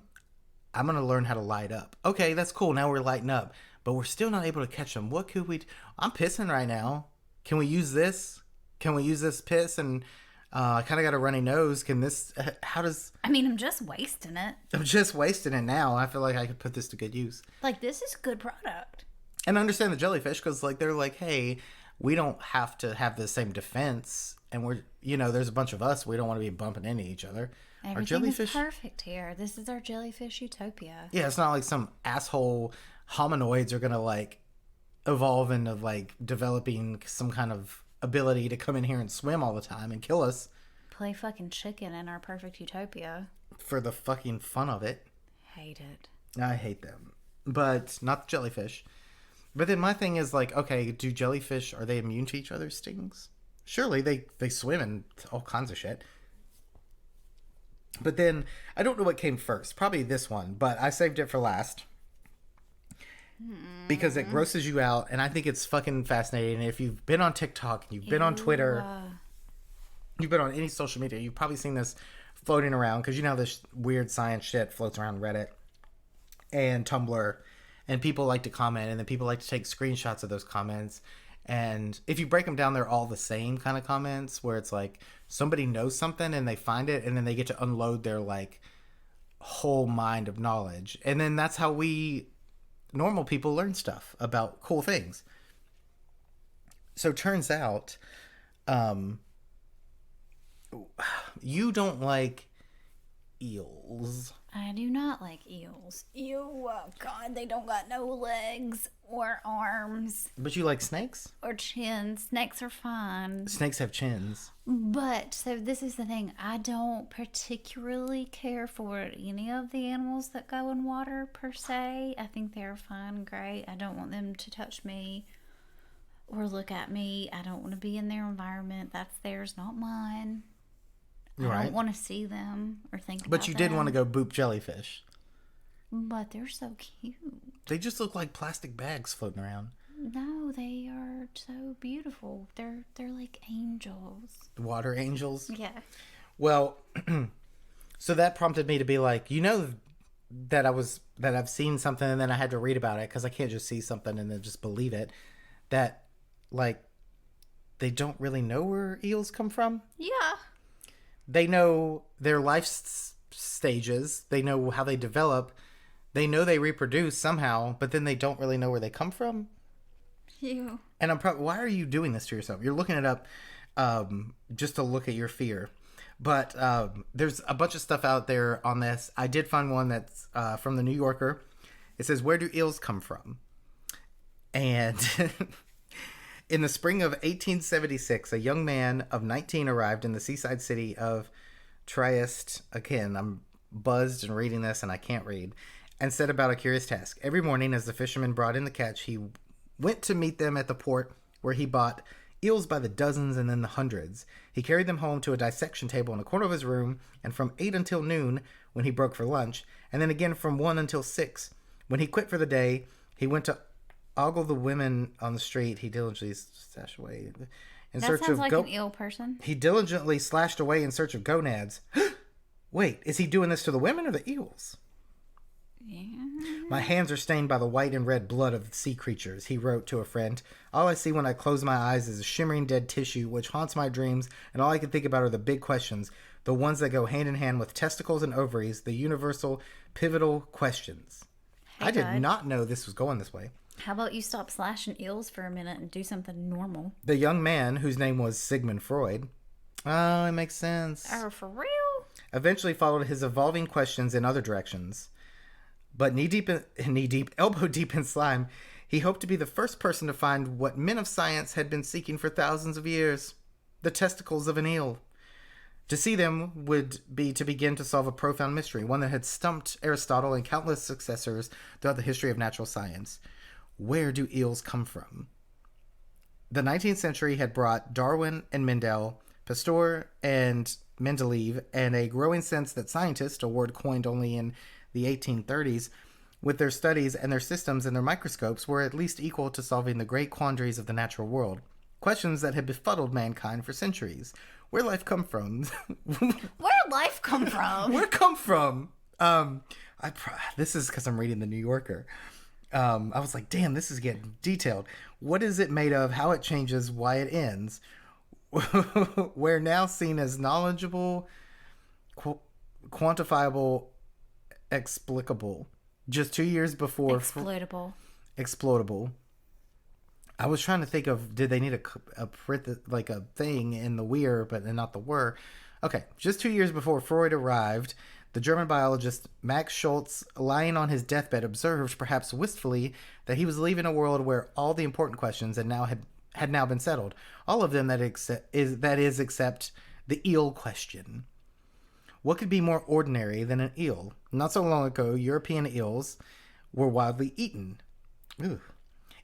going to learn how to light up. Okay, that's cool. Now we're lighting up. but we're still not able to catch them. What could we do? I'm pissing right now. Can we use this? Can we use this piss? And I kind of got a runny nose. Can this, how does... I mean, I'm just wasting it. I'm just wasting it now. I feel like I could put this to good use. Like, this is good product. And I understand the jellyfish, because like they're like, hey, we don't have to have the same defense, and we're, you know, there's a bunch of us, we don't want to be bumping into each other. Everything our jellyfish is perfect here. This is our jellyfish utopia. Yeah, it's not like some asshole hominoids are gonna like evolve into like developing some kind of ability to come in here and swim all the time and kill us. Play fucking chicken in our perfect utopia. For the fucking fun of it. Hate it. I hate them. But not the jellyfish. But then my thing is like, okay, do jellyfish, are they immune to each other's stings? Surely they swim in all kinds of shit. But then, I don't know what came first. Probably this one, but I saved it for last. Because it grosses you out, and I think it's fucking fascinating. If you've been on TikTok, you've been on Twitter, you've been on any social media, you've probably seen this floating around, because you know this weird science shit floats around Reddit and Tumblr. And people like to comment, and then people like to take screenshots of those comments. And if you break them down, they're all the same kind of comments, where it's like somebody knows something and they find it, and then they get to unload their like whole mind of knowledge. And then that's how we normal people learn stuff about cool things. So turns out, you don't like eels. I do not like eels. Ew, oh God, they don't got no legs or arms. But you like snakes? Or chins. Snakes are fine. Snakes have chins. But, so this is the thing. I don't particularly care for any of the animals that go in water, per se. I think they're fine and great. I don't want them to touch me or look at me. I don't want to be in their environment. That's theirs, not mine. I don't want to see them or think about them. But you did want to go boop jellyfish. But they're so cute. They just look like plastic bags floating around. No, they are so beautiful. They're like angels. Water angels? Yeah. Well, so that prompted me to be like, you know, that I've seen something and then I had to read about it, because I can't just see something and then just believe it. That, like, they don't really know where eels come from. Yeah. They know their life stages. They know how they develop. They know they reproduce somehow, but then they don't really know where they come from. Ew. And why are you doing this to yourself? You're looking it up just to look at your fear. But there's a bunch of stuff out there on this. I did find one that's from the New Yorker. It says, where do eels come from? And in the spring of 1876, a young man of 19 arrived in the seaside city of Trieste. Again, I'm buzzed and reading this and I can't read. And set about a curious task. Every morning as the fishermen brought in the catch, he went to meet them at the port, where he bought eels by the dozens and then the hundreds. He carried them home to a dissection table in a corner of his room, and from 8 until noon, when he broke for lunch, and then again from 1 until 6. When he quit for the day, he went to ogle the women on the street. He diligently slashed away in search of like an eel person. He diligently slashed away in search of gonads. Wait, is he doing this to the women or the eels? Yeah. My hands are stained by the white and red blood of sea creatures, he wrote to a friend. All I see when I close my eyes is a shimmering dead tissue which haunts my dreams, and all I can think about are the big questions, the ones that go hand in hand with testicles and ovaries, the universal, pivotal questions. Hey, I did not know this was going this way. How about you stop slashing eels for a minute and do something normal? The young man, whose name was Sigmund Freud, oh, it makes sense, Oh, for real? eventually followed his evolving questions in other directions. But elbow deep in slime, he hoped to be the first person to find what men of science had been seeking for thousands of years: the testicles of an eel. To see them would be to begin to solve a profound mystery, one that had stumped Aristotle and countless successors throughout the history of natural science. Where do eels come from? The 19th century had brought Darwin and Mendel, Pasteur and Mendeleev, and a growing sense that scientists, a word coined only in the 1830s, with their studies and their systems and their microscopes, were at least equal to solving the great quandaries of the natural world. Questions that had befuddled mankind for centuries. Where life come from? Where life come from? Where come from? This is because I'm reading the New Yorker. I was like, damn, this is getting detailed. What is it made of? How it changes? Why it ends? We're now seen as knowledgeable, quantifiable, explicable. Just 2 years before... Exploitable. Explodable. I was trying to think of, did they need a thing in the weir, but not the were. Okay, just 2 years before Freud arrived, the German biologist Max Schultz, lying on his deathbed, observed, perhaps wistfully, that he was leaving a world where all the important questions had now been settled. All of them except the eel question. What could be more ordinary than an eel? Not so long ago, European eels were widely eaten. Ooh.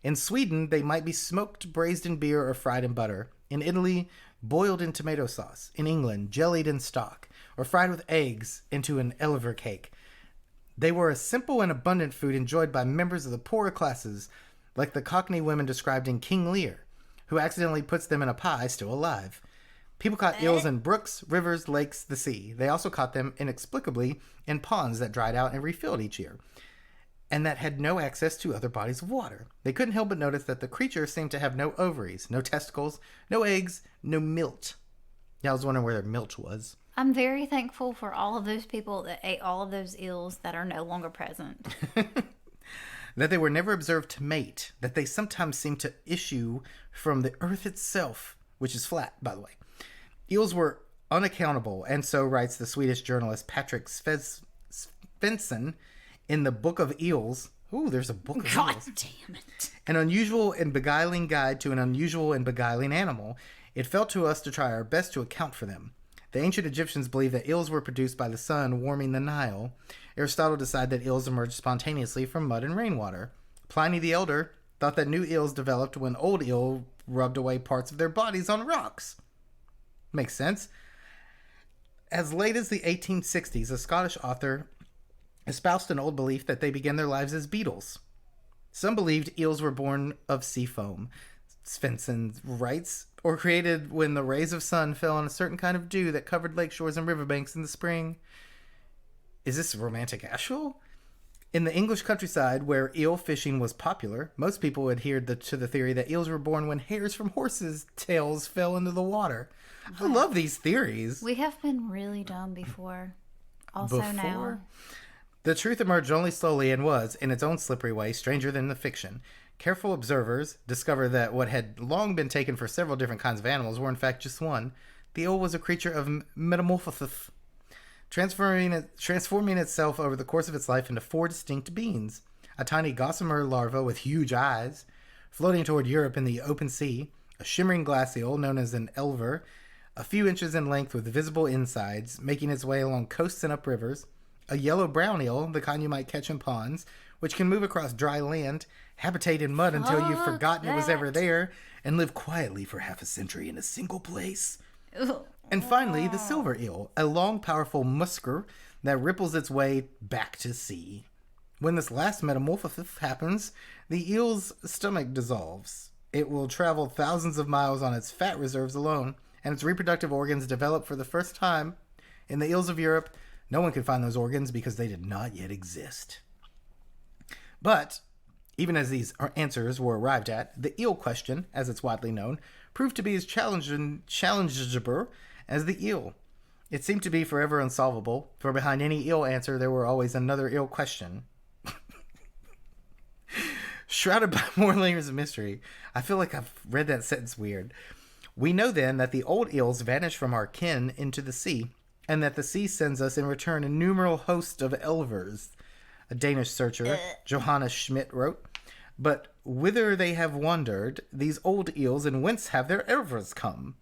In Sweden, they might be smoked, braised in beer, or fried in butter. In Italy, boiled in tomato sauce. In England, jellied in stock, or fried with eggs into an elver cake. They were a simple and abundant food enjoyed by members of the poorer classes, like the Cockney women described in King Lear, who accidentally puts them in a pie still alive. People caught eels in brooks, rivers, lakes, the sea. They also caught them inexplicably in ponds that dried out and refilled each year, and that had no access to other bodies of water. They couldn't help but notice that the creature seemed to have no ovaries, no testicles, no eggs, no milt. Yeah, I was wondering where their milt was. I'm very thankful for all of those people that ate all of those eels that are no longer present. That they were never observed to mate, that they sometimes seemed to issue from the earth itself, which is flat, by the way. Eels were unaccountable, and so writes the Swedish journalist Patrick Svensson in the Book of Eels. Ooh, there's a Book of Eels. God damn it. An unusual and beguiling guide to an unusual and beguiling animal. It fell to us to try our best to account for them. The ancient Egyptians believed that eels were produced by the sun warming the Nile. Aristotle decided that eels emerged spontaneously from mud and rainwater. Pliny the Elder thought that new eels developed when old eel rubbed away parts of their bodies on rocks. Makes sense. As late as the 1860s, a Scottish author espoused an old belief that they began their lives as beetles. Some believed eels were born of sea foam, Svensson writes, or created when the rays of sun fell on a certain kind of dew that covered lake shores and riverbanks in the spring. Is this romantic actual? In the English countryside, where eel fishing was popular, most people adhered to the theory that eels were born when hairs from horses' tails fell into the water. I love these theories. We have been really dumb before. Also now. The truth emerged only slowly and was, in its own slippery way, stranger than the fiction. Careful observers discovered that what had long been taken for several different kinds of animals were in fact just one. The eel was a creature of metamorphosis, transforming itself over the course of its life into four distinct beings. A tiny gossamer larva with huge eyes, floating toward Europe in the open sea, a shimmering glass eel known as an elver, a few inches in length with visible insides, making its way along coasts and up rivers, a yellow-brown eel, the kind you might catch in ponds, which can move across dry land, habitate in mud until you've forgotten it was ever there, and live quietly for half a century in a single place. And finally, the silver eel, a long, powerful musker that ripples its way back to sea. When this last metamorphosis happens, the eel's stomach dissolves. It will travel thousands of miles on its fat reserves alone, and its reproductive organs develop for the first time. In the eels of Europe, no one could find those organs because they did not yet exist. But, even as these answers were arrived at, the eel question, as it's widely known, proved to be as challengeable as the eel. It seemed to be forever unsolvable, for behind any eel answer there were always another eel question. Shrouded by more layers of mystery. I feel like I've read that sentence weird. We know then that the old eels vanish from our kin into the sea, and that the sea sends us in return innumerable hosts of elvers. A Danish searcher, Johannes Schmidt, wrote, "But whither they have wandered, these old eels, and whence have their elvers come?"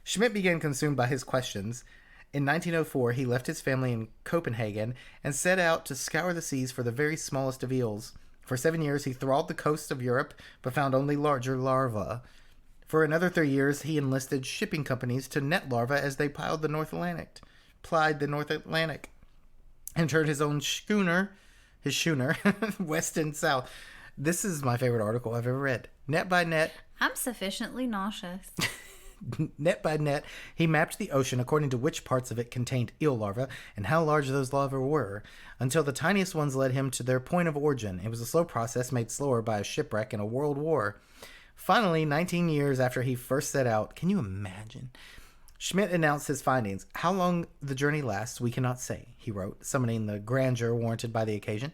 Schmidt began consumed by his questions. In 1904, he left his family in Copenhagen and set out to scour the seas for the very smallest of eels. For 7 years, he trawled the coasts of Europe, but found only larger larvae. For another 3 years, he enlisted shipping companies to net larvae as they plied the North Atlantic, and turned his own schooner, west and south. This is my favorite article I've ever read. Net by net. I'm sufficiently nauseous. Net by net, he mapped the ocean according to which parts of it contained eel larvae and how large those larvae were, until the tiniest ones led him to their point of origin. It was a slow process made slower by a shipwreck and a world war. Finally, 19 years after he first set out, can you imagine? Schmidt announced his findings. How long the journey lasts, we cannot say, he wrote, summoning the grandeur warranted by the occasion.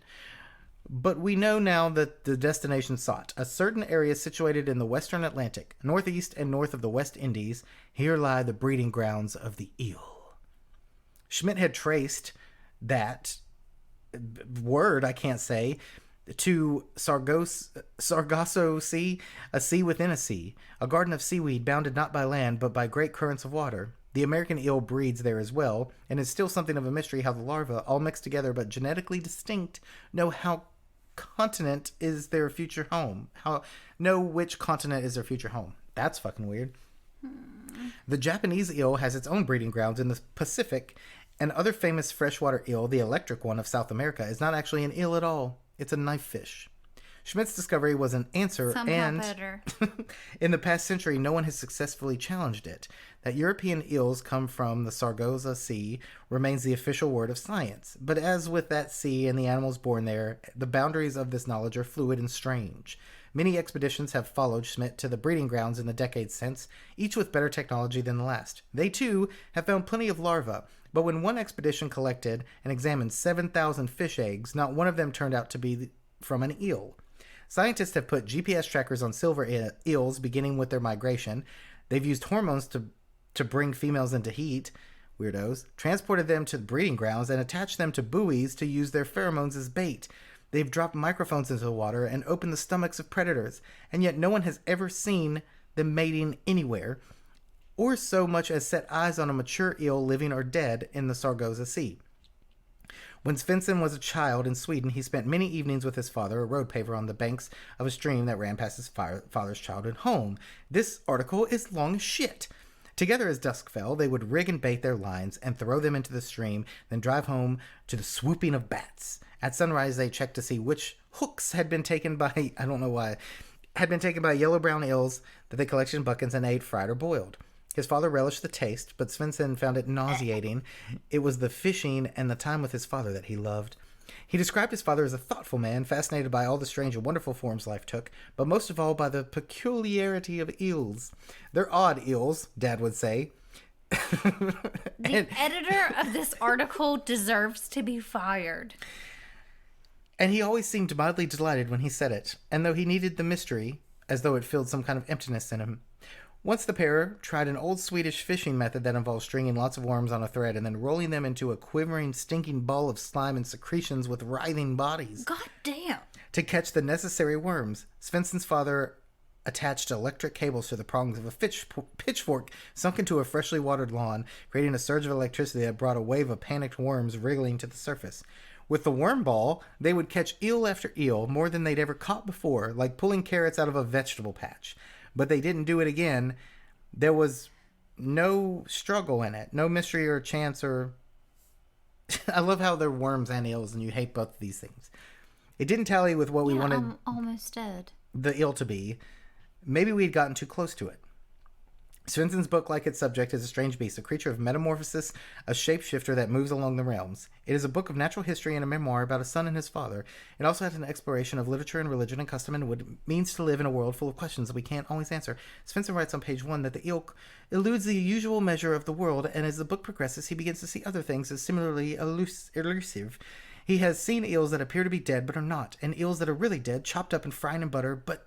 But we know now that the destination sought, a certain area situated in the western Atlantic, northeast and north of the West Indies, here lie the breeding grounds of the eel. Schmidt had traced that word, I can't say, to Sargasso Sea, a sea within a sea, a garden of seaweed bounded not by land but by great currents of water. The American eel breeds there as well, and it's still something of a mystery how the larvae, all mixed together but genetically distinct, know which continent is their future home. That's fucking weird. The Japanese eel has its own breeding grounds in the Pacific, and other famous freshwater eel, the electric one of South America, is not actually an eel at all. It's a knife fish. Schmidt's discovery was an answer, Somehow better. In the past century, no one has successfully challenged it. That European eels come from the Sargasso Sea remains the official word of science. But as with that sea and the animals born there, the boundaries of this knowledge are fluid and strange. Many expeditions have followed Schmidt to the breeding grounds in the decades since, each with better technology than the last. They, too, have found plenty of larvae, but when one expedition collected and examined 7,000 fish eggs, not one of them turned out to be from an eel. Scientists have put GPS trackers on silver eels beginning with their migration. They've used hormones to bring females into heat, weirdos, transported them to the breeding grounds, and attached them to buoys to use their pheromones as bait. They've dropped microphones into the water and opened the stomachs of predators, and yet no one has ever seen them mating anywhere, or so much as set eyes on a mature eel living or dead in the Sargasso Sea. When Svensson was a child in Sweden, he spent many evenings with his father, a road paver, on the banks of a stream that ran past his father's childhood home. This article is long as shit. Together as dusk fell, they would rig and bait their lines and throw them into the stream, then drive home to the swooping of bats. At sunrise, they checked to see which hooks had been taken by, I don't know why, had been taken by yellow-brown eels that they collected in buckets and ate fried or boiled. His father relished the taste, but Svensson found it nauseating. It was the fishing and the time with his father that he loved. He described his father as a thoughtful man, fascinated by all the strange and wonderful forms life took, but most of all by the peculiarity of eels. They're odd eels, Dad would say. The editor of this article deserves to be fired. And he always seemed mildly delighted when he said it, and though he needed the mystery, as though it filled some kind of emptiness in him. Once the pair tried an old Swedish fishing method that involved stringing lots of worms on a thread and then rolling them into a quivering, stinking ball of slime and secretions with writhing bodies. God damn. To catch the necessary worms. Svensson's father attached electric cables to the prongs of a pitchfork sunk into a freshly watered lawn, creating a surge of electricity that brought a wave of panicked worms wriggling to the surface. With the worm ball, they would catch eel after eel, more than they'd ever caught before, like pulling carrots out of a vegetable patch. But they didn't do it again. There was no struggle in it, no mystery or chance or... I love how they're worms and eels, and you hate both of these things. It didn't tally with what we wanted I'm almost dead. the eel to be. Maybe we'd gotten too close to it. Svensson's book, like its subject, is a strange beast, a creature of metamorphosis, a shapeshifter that moves along the realms. It is a book of natural history and a memoir about a son and his father. It also has an exploration of literature and religion and custom and what it means to live in a world full of questions that we can't always answer. Svensson writes on page 1 that the eel eludes the usual measure of the world, and as the book progresses, he begins to see other things as similarly elusive. He has seen eels that appear to be dead but are not, and eels that are really dead, chopped up and fried in butter, but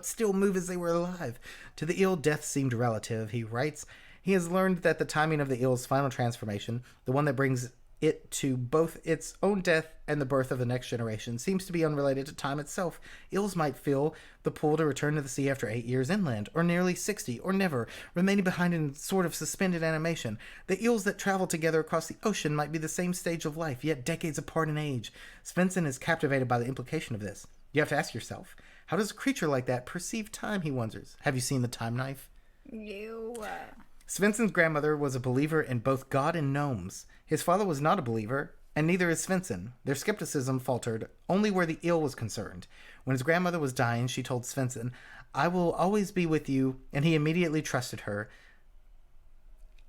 still move as they were alive. To the eel, death seemed relative, he writes. He has learned that the timing of the eel's final transformation, the one that brings it to both its own death and the birth of the next generation, seems to be unrelated to time itself. Eels might feel the pull to return to the sea after 8 years inland, or nearly 60, or never, remaining behind in sort of suspended animation. The eels that travel together across the ocean might be the same stage of life, yet decades apart in age. Svensson is captivated by the implication of this. You have to ask yourself, how does a creature like that perceive time, he wonders. Have you seen The Time Knife? Svensson's grandmother was a believer in both God and gnomes. His father was not a believer, And neither is Svensson. Their skepticism faltered only where the eel was concerned. When his grandmother was dying, she told Svensson, "I will always be with you," and he immediately trusted her.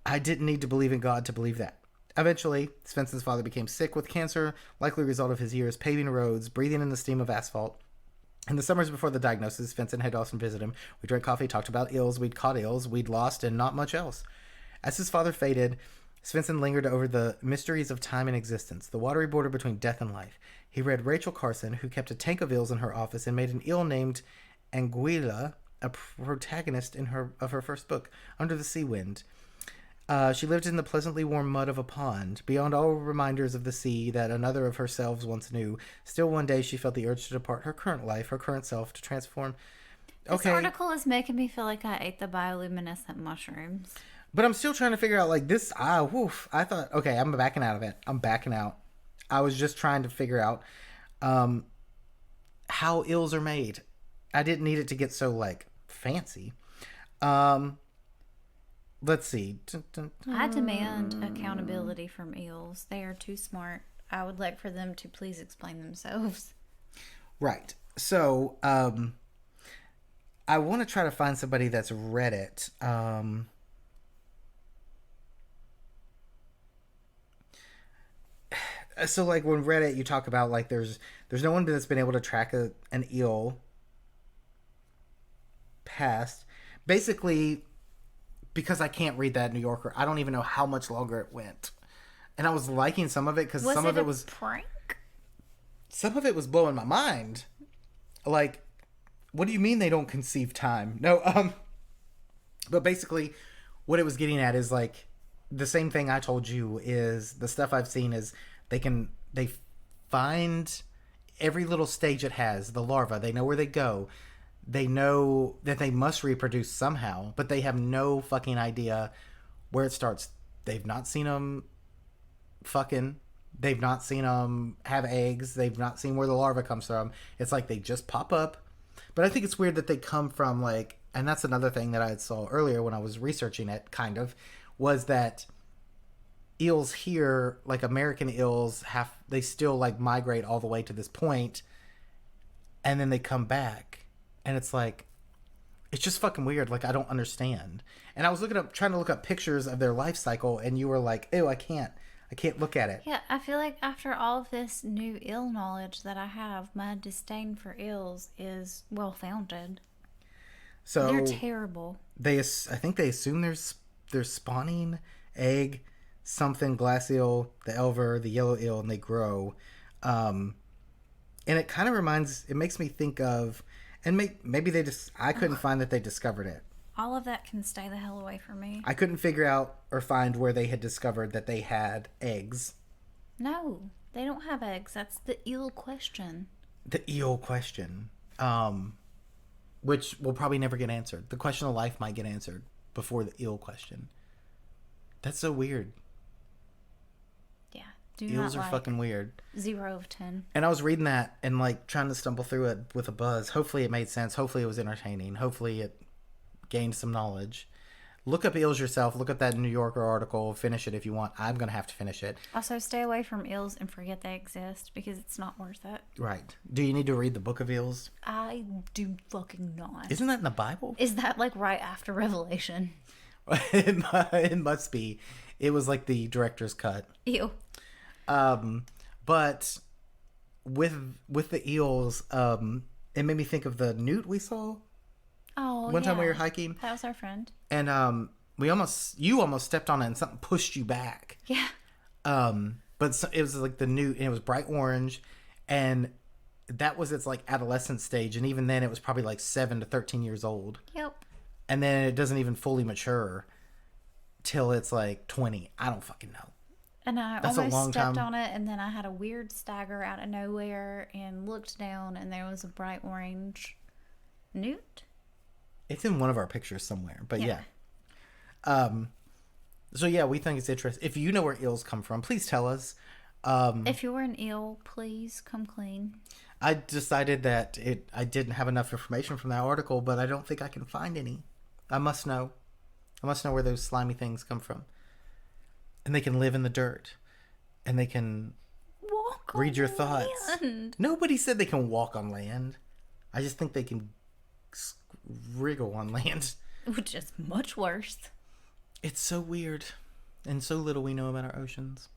I didn't need to believe in God to believe that. Eventually, Svensson's father became sick with cancer, likely a result of his years paving roads, breathing in the steam of asphalt. In the summers before the diagnosis, Svensson had often visited him. We drank coffee, talked about eels, we'd caught eels, we'd lost, and not much else. As his father faded, Svensson lingered over the mysteries of time and existence, the watery border between death and life. He read Rachel Carson, who kept a tank of eels in her office and made an eel named Anguilla a protagonist of her first book, Under the Sea Wind. She lived in the pleasantly warm mud of a pond, beyond all reminders of the sea that another of herselves once knew. Still, one day she felt the urge to depart her current life, her current self, to transform. This article is making me feel like I ate the bioluminescent mushrooms. But I'm still trying to figure out, like, this. I thought, okay, I'm backing out of it. I'm backing out. I was just trying to figure out how eels are made. I didn't need it to get so, like, fancy. Let's see. I demand accountability from eels. They are too smart. I would like for them to please explain themselves. Right. So, I want to try to find somebody that's read it. So, like, when Reddit, you talk about, like, there's no one that's been able to track an eel past. Basically, because I can't read that New Yorker, I don't even know how much longer it went. And I was liking some of it because some of it was prank. Some of it was blowing my mind. Like, what do you mean they don't conceive time? No, but basically, what it was getting at is, like, the same thing I told you is the stuff I've seen is they find every little stage it has, the larva, they know where they go. They know that they must reproduce somehow, but they have no fucking idea where it starts. They've not seen them fucking. They've not seen them have eggs. They've not seen where the larva comes from. It's like they just pop up. But I think it's weird that they come from, like, and that's another thing that I saw earlier when I was researching it, kind of, was that eels here, like American eels, they still, like, migrate all the way to this point, and then they come back. And it's like, it's just fucking weird. Like, I don't understand. And I was trying to look up pictures of their life cycle, and you were like, ew, I can't look at it. Yeah, I feel like after all of this new eel knowledge that I have, my disdain for eels is well founded. So they're terrible. I think they assume they're spawning egg, something, glass eel, the elver, the yellow eel, and they grow. And it kind of it makes me think of, and maybe I couldn't find that they discovered it. All of that can stay the hell away from me. I couldn't figure out or find where they had discovered that they had eggs. No, they don't have eggs. That's the eel question. The eel question. Which will probably never get answered. The question of life might get answered before the eel question. That's so weird. Yeah. Eels are fucking weird. 0 of 10. And I was reading that and, like, trying to stumble through it with a buzz. Hopefully it made sense. Hopefully it was entertaining. Hopefully it gained some knowledge. Look up eels yourself. Look up that New Yorker article. Finish it if you want. I'm going to have to finish it. Also, stay away from eels and forget they exist because it's not worth it. Right. Do you need to read the Book of Eels? I do fucking not. Isn't that in the Bible? Is that, like, right after Revelation? It must be. It was like the director's cut. Ew. But with the eels, it made me think of the newt we saw. Oh, One time we were hiking. That was our friend. And you almost stepped on it and something pushed you back. Yeah. But it was like the newt, and it was bright orange, and that was its, like, adolescent stage, and even then it was probably like 7 to 13 years old. Yep. And then it doesn't even fully mature till it's like 20. I don't fucking know. And I almost stepped on it, and then I had a weird stagger out of nowhere and looked down, and there was a bright orange newt. It's in one of our pictures somewhere, but yeah. So yeah, we think it's interesting. If you know where eels come from, please tell us. If you're an eel, please come clean. I decided that I didn't have enough information from that article, but I don't think I can find any. I must know where those slimy things come from. And they can live in the dirt. And they can walk read on your thoughts. land. Nobody said they can walk on land. I just think they can wriggle on land. Which is much worse. It's so weird. And so little we know about our oceans.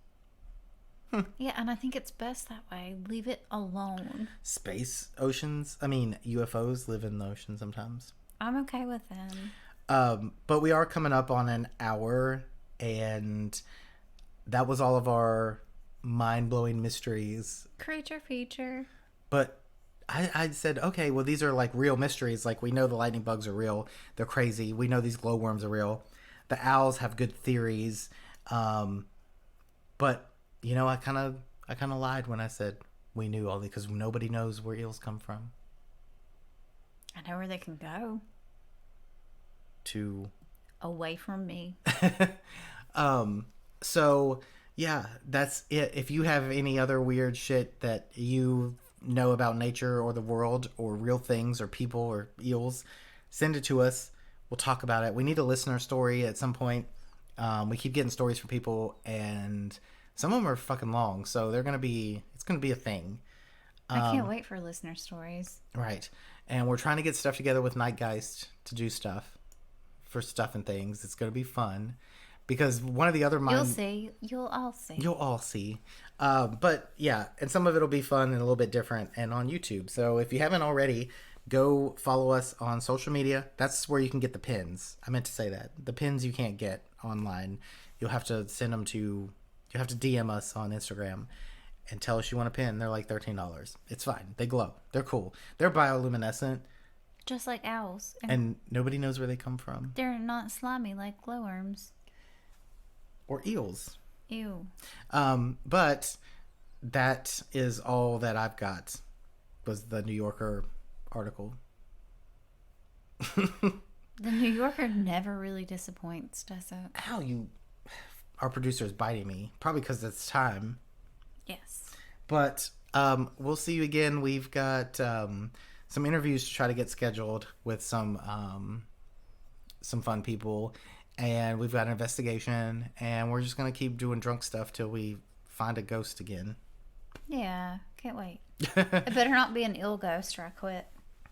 Yeah, and I think it's best that way. Leave it alone. Space oceans. I mean, UFOs live in the ocean sometimes. I'm okay with them. But we are coming up on an hour, and that was all of our mind-blowing mysteries. Creature feature. But I said, okay, well, these are like real mysteries. Like, we know the lightning bugs are real. They're crazy. We know these glowworms are real. The owls have good theories. But, you know, I kind of lied when I said we knew all these, because nobody knows where eels come from. I know where they can go. To away from me. So yeah, that's it. If you have any other weird shit that you know about nature or the world or real things or people or eels, send it to us. We'll talk about it. We need a listener story at some point. We keep getting stories from people, and some of them are fucking long, so it's gonna be a thing. I can't wait for listener stories. Right. And we're trying to get stuff together with Nightgeist to do stuff. For stuff and things. It's going to be fun. Because one of the other You'll see. You'll all see. You'll all see. But yeah, and some of it will be fun and a little bit different and on YouTube. So if you haven't already, go follow us on social media. That's where you can get the pins. I meant to say that. The pins you can't get online. You'll have to you'll have to DM us on Instagram and tell us you want a pin. They're like $13. It's fine. They glow. They're cool. They're bioluminescent. Just like owls. And nobody knows where they come from. They're not slimy like glowworms. Or eels. Ew. But that is all that I've got. Was the New Yorker article. The New Yorker never really disappoints, does it? Our producer is biting me. Probably because it's time. Yes. But we'll see you again. We've got some interviews to try to get scheduled with some fun people, and we've got an investigation, and we're just gonna keep doing drunk stuff till we find a ghost again. Yeah, can't wait. It better not be an ill ghost or I quit.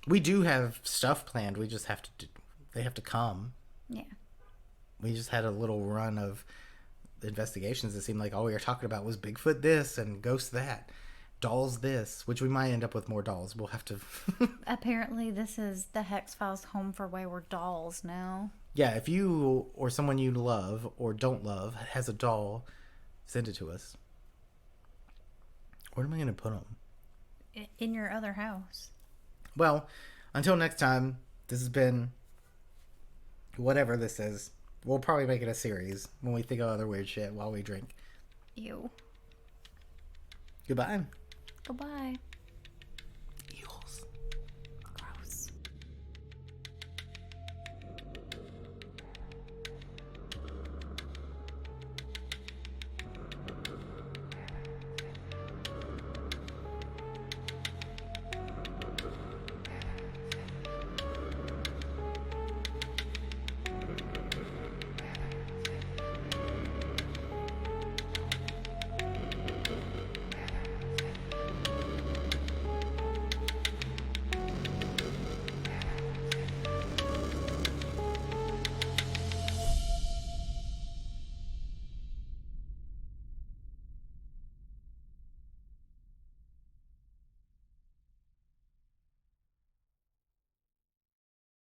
We do have stuff planned. We just have to they have to come. Yeah. We just had a little run of investigations. It seemed like all we were talking about was Bigfoot this and ghost that. Dolls this, which we might end up with more dolls. We'll have to... Apparently this is the Hex-Files home for wayward dolls now. Yeah, if you or someone you love or don't love has a doll, send it to us. Where am I going to put them? In your other house. Well, until next time, this has been whatever this is. We'll probably make it a series when we think of other weird shit while we drink. Ew. Goodbye. Goodbye.